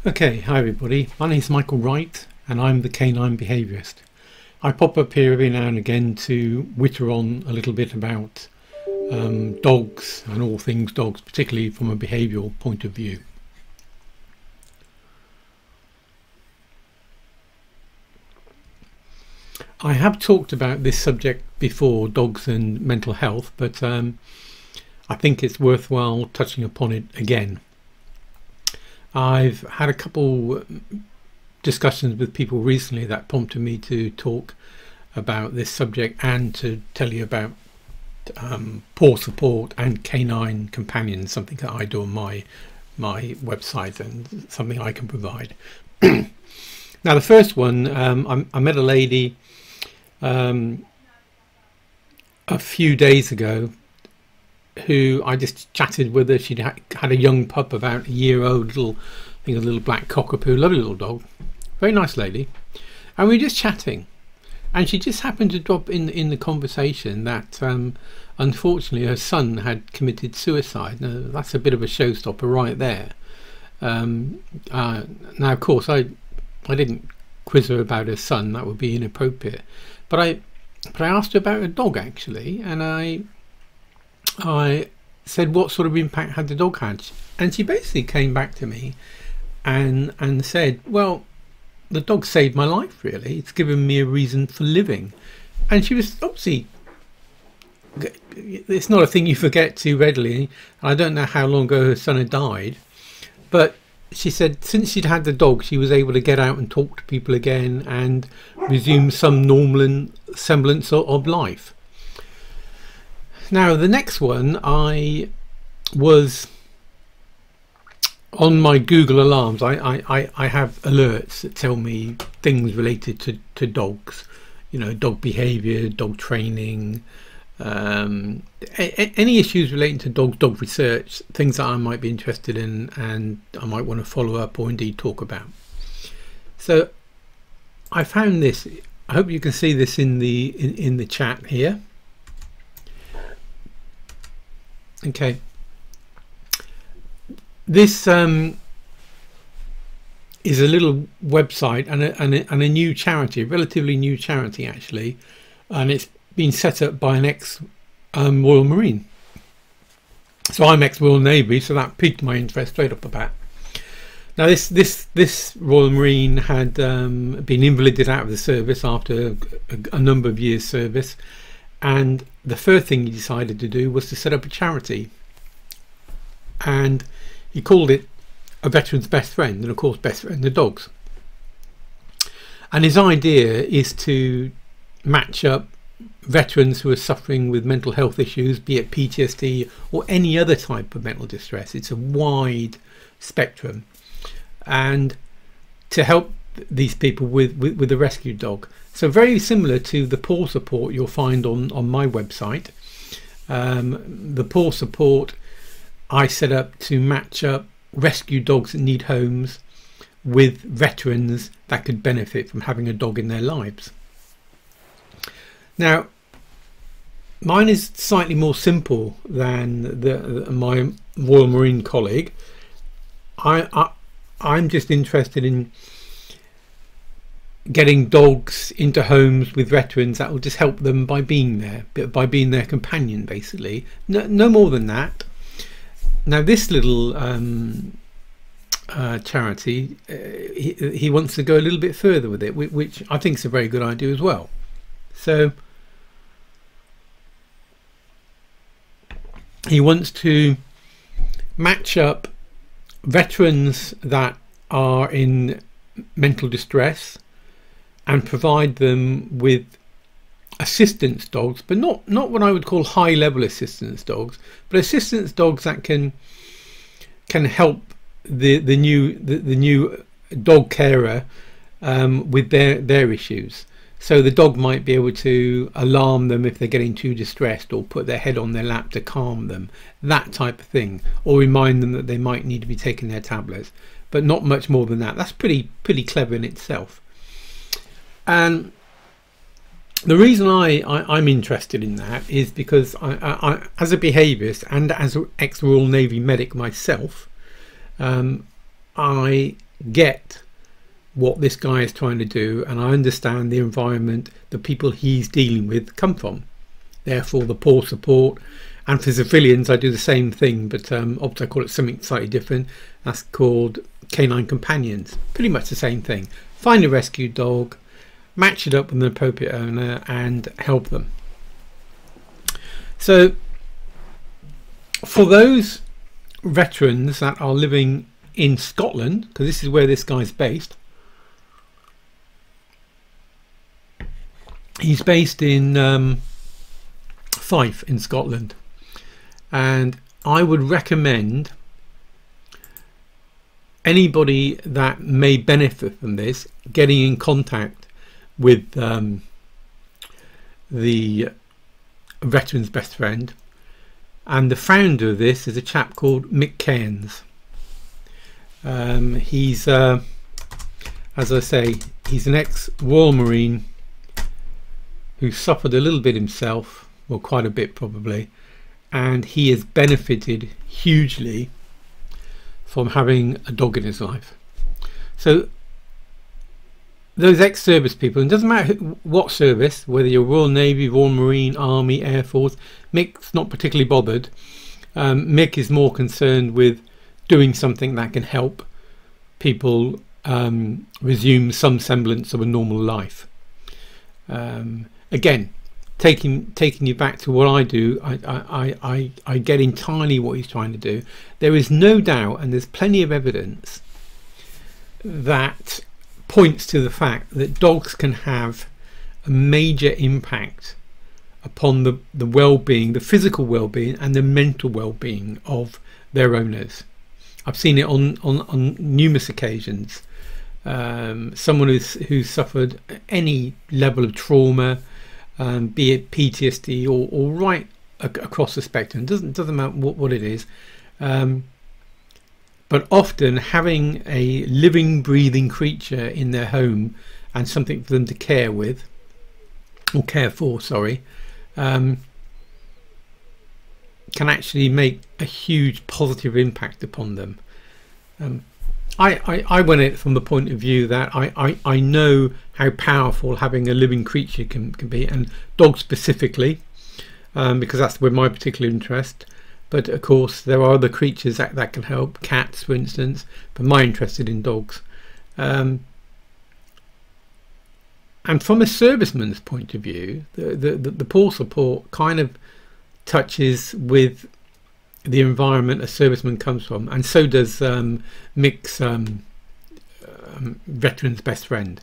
Okay, hi everybody. My name is Michael Wright and I'm the canine behaviourist. I pop up here every now and again to witter on a little bit about dogs and all things dogs, particularly from a behavioural point of view. I have talked about this subject before, dogs and mental health, but I think it's worthwhile touching upon it again. I've had a couple discussions with people recently that prompted me to talk about this subject and to tell you about paw support and canine companions, something that I do on my website and something I can provide. Now the first one, I met a lady a few days ago who I just chatted with her. She'd had a young pup, about a year old, I think a little black cockapoo, lovely little dog, very nice lady, and we were just chatting, and she just happened to drop in the conversation that unfortunately her son had committed suicide. Now that's a bit of a showstopper right there. Now of course I didn't quiz her about her son, that would be inappropriate, but I asked her about her dog actually, and I said what sort of impact had the dog had, and she basically came back to me and said, well, the dog saved my life really, it's given me a reason for living. And she was obviously, it's not a thing you forget too readily. I don't know how long ago her son had died, but she said since she'd had the dog she was able to get out and talk to people again and resume some normal semblance of life. Now the next one, I was on my Google alarms. I have alerts that tell me things related to dogs, you know, dog behavior, dog training, any issues relating to dogs, dog research, things that I might be interested in and I might want to follow up or indeed talk about. So I found this. I hope you can see this in the chat here. Okay, this is a little website and a new charity, a relatively new charity actually, and it's been set up by an ex-Royal Marine. So I'm ex-Royal Navy, so that piqued my interest straight off the bat. Now this Royal Marine had been invalided out of the service after a number of years service, and the first thing he decided to do was to set up a charity, and he called it A Veteran's Best Friend, and of course best friend the dogs. And his idea is to match up veterans who are suffering with mental health issues, be it PTSD or any other type of mental distress. It's a wide spectrum, and to help these people with a rescue dog. So very similar to the paw support you'll find on my website. The paw support I set up to match up rescue dogs that need homes with veterans that could benefit from having a dog in their lives. Now mine is slightly more simple than my Royal Marine colleague. I'm just interested in getting dogs into homes with veterans that will just help them by being there, by being their companion basically, no more than that. Now this little charity, he wants to go a little bit further with it, which I think is a very good idea as well. So he wants to match up veterans that are in mental distress and provide them with assistance dogs, but not what I would call high level assistance dogs, but assistance dogs that can help the new dog carer with their issues. So the dog might be able to alarm them if they're getting too distressed, or put their head on their lap to calm them, that type of thing, or remind them that they might need to be taking their tablets, but not much more than that. That's pretty clever in itself. And the reason I'm interested in that is because I as a behaviourist and as an ex-Royal Navy medic myself, I get what this guy is trying to do, and I understand the environment the people he's dealing with come from. Therefore, the poor support. And for civilians, I do the same thing, but obviously I call it something slightly different. That's called canine companions. Pretty much the same thing. Find a rescue dog, match it up with an appropriate owner, and help them. So for those veterans that are living in Scotland, because this is where this guy's based, he's based in Fife in Scotland, and I would recommend anybody that may benefit from this getting in contact with the veteran's best friend, and the founder of this is a chap called Mick Cairns. He's as I say, he's an ex-Royal Marine who suffered a little bit himself, well, quite a bit probably, and he has benefited hugely from having a dog in his life. So those ex-service people, and it doesn't matter what service, whether you're Royal Navy, Royal Marine, Army, Air Force, Mick's not particularly bothered. Mick is more concerned with doing something that can help people resume some semblance of a normal life. Again, taking you back to what I do, I get entirely what he's trying to do. There is no doubt, and there's plenty of evidence that points to the fact that dogs can have a major impact upon the well-being, the physical well-being and the mental well-being of their owners. I've seen it on numerous occasions. Someone who's suffered any level of trauma, be it PTSD or right across the spectrum, doesn't matter what it is, but often having a living, breathing creature in their home and something for them to care with, or care for, sorry, can actually make a huge positive impact upon them. I went at it from the point of view that I know how powerful having a living creature can be, and dogs specifically, because that's where my particular interest. But of course there are other creatures that can help, cats for instance, but my interest is in dogs. And from a serviceman's point of view, the poor support kind of touches with the environment a serviceman comes from, and so does Mick's veteran's best friend.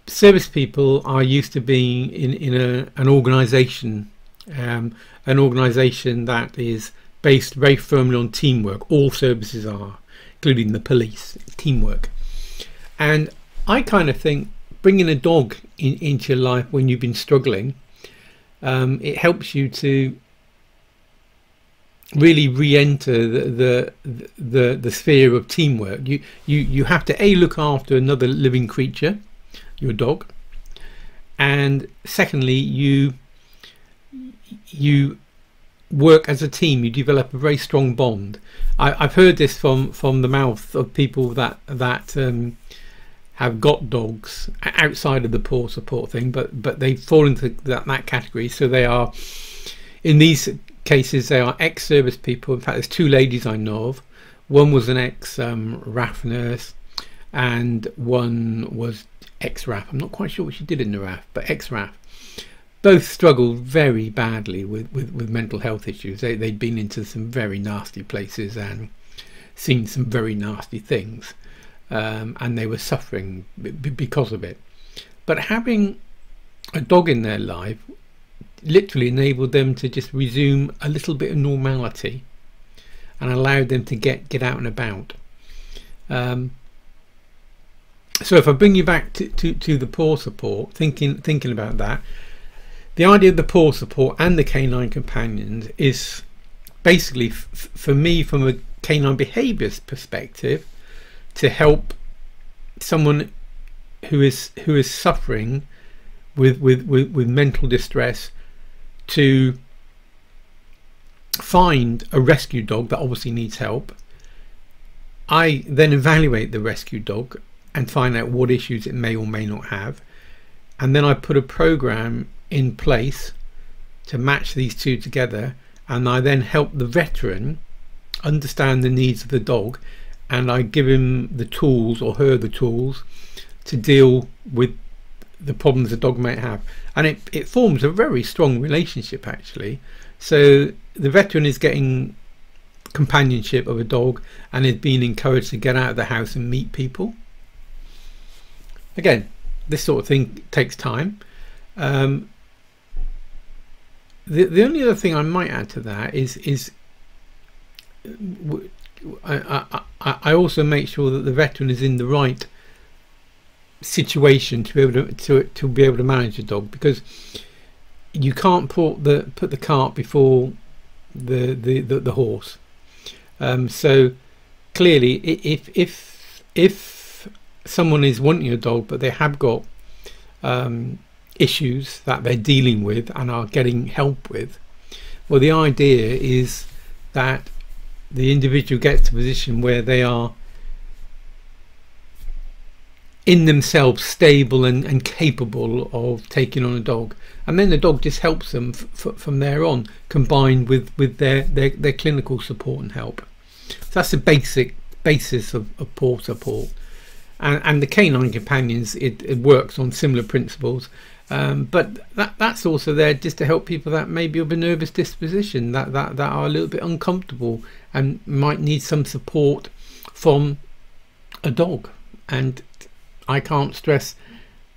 Service people are used to being in an organisation that is based very firmly on teamwork. All services are, including the police, teamwork. And I kind of think bringing a dog into your life when you've been struggling, it helps you to really re-enter the sphere of teamwork. You have to look after another living creature, your dog, and secondly you work as a team. You develop a very strong bond. I've heard this from the mouth of people that have got dogs outside of the poor support thing, but they fall into that category. So they are, in these cases, they are ex-service people. In fact, there's two ladies I know of. One was an ex-RAF nurse, and one was ex-RAF. I'm not quite sure what she did in the RAF, but ex-RAF. Both struggled very badly with mental health issues. They'd been into some very nasty places and seen some very nasty things, and they were suffering because of it. But having a dog in their life literally enabled them to just resume a little bit of normality and allowed them to get out and about. So if I bring you back to the poor support, thinking about that, the idea of the poor support and the canine companions is basically, for me, from a canine behaviourist perspective, to help someone who is suffering with mental distress to find a rescue dog that obviously needs help, I then evaluate the rescue dog and find out what issues it may or may not have, and then I put a program in place to match these two together, and I then help the veteran understand the needs of the dog, and I give him the tools, or her the tools, to deal with the problems the dog might have. And it forms a very strong relationship actually. So the veteran is getting companionship of a dog and is being encouraged to get out of the house and meet people. Again, this sort of thing takes time. The only other thing I might add to that is I also make sure that the veteran is in the right situation to be able to manage a dog, because you can't put the cart before the horse. So clearly, if someone is wanting a dog but they have got issues that they're dealing with and are getting help with, well, the idea is that the individual gets to a position where they are in themselves stable and capable of taking on a dog, and then the dog just helps them from there on, combined with their clinical support and help. So that's the basis of paw support, and the canine companions, it works on similar principles, but that's also there just to help people that may be of a nervous disposition, that are a little bit uncomfortable and might need some support from a dog. And I can't stress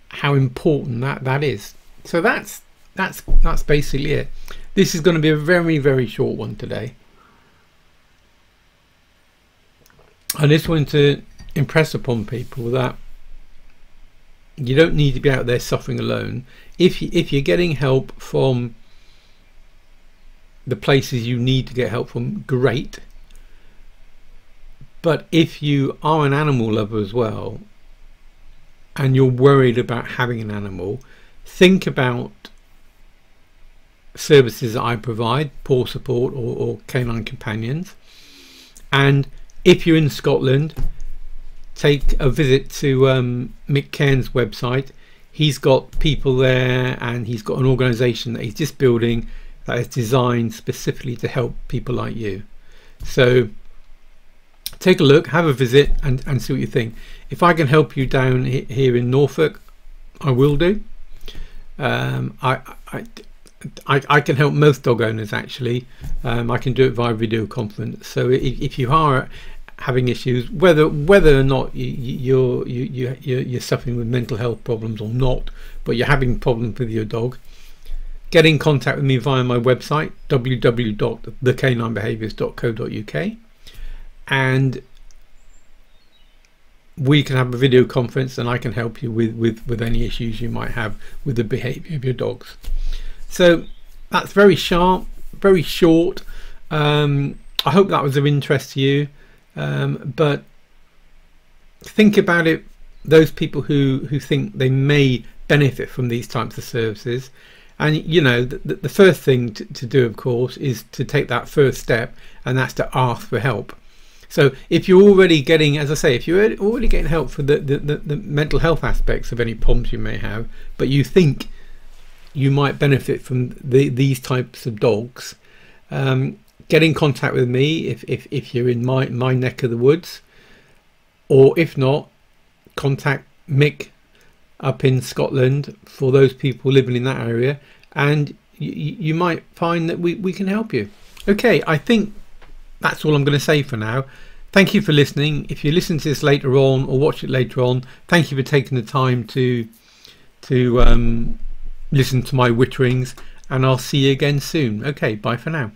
how important that is. So that's basically it. This is going to be a very, very short one today. I just want to impress upon people that you don't need to be out there suffering alone. If you're getting help from the places you need to get help from, great. But if you are an animal lover as well, and you're worried about having an animal, think about services that I provide, paw support or canine companions. And if you're in Scotland, take a visit to Mick Cairns' website. He's got people there, and he's got an organisation that he's just building that is designed specifically to help people like you. So take a look, have a visit, and see what you think. If I can help you down here in Norfolk, I will do. I can help most dog owners actually. I can do it via video conference. So if you are having issues, whether or not you're suffering with mental health problems or not, but you're having problems with your dog, get in contact with me via my website, www.thecaninebehaviours.co.uk, and we can have a video conference and I can help you with any issues you might have with the behaviour of your dogs. So that's very sharp, very short. I hope that was of interest to you, but think about it, those people who think they may benefit from these types of services. And you know, the first thing to do, of course, is to take that first step, and that's to ask for help. So if you're already getting, as I say, if you're already getting help for the mental health aspects of any problems you may have, but you think you might benefit from these types of dogs, get in contact with me if you're in my neck of the woods, or if not, contact Mick up in Scotland for those people living in that area, and you might find that we can help you. Okay, I think that's all I'm going to say for now. Thank you for listening. If you listen to this later on or watch it later on, thank you for taking the time to listen to my witterings, and I'll see you again soon. Okay, bye for now.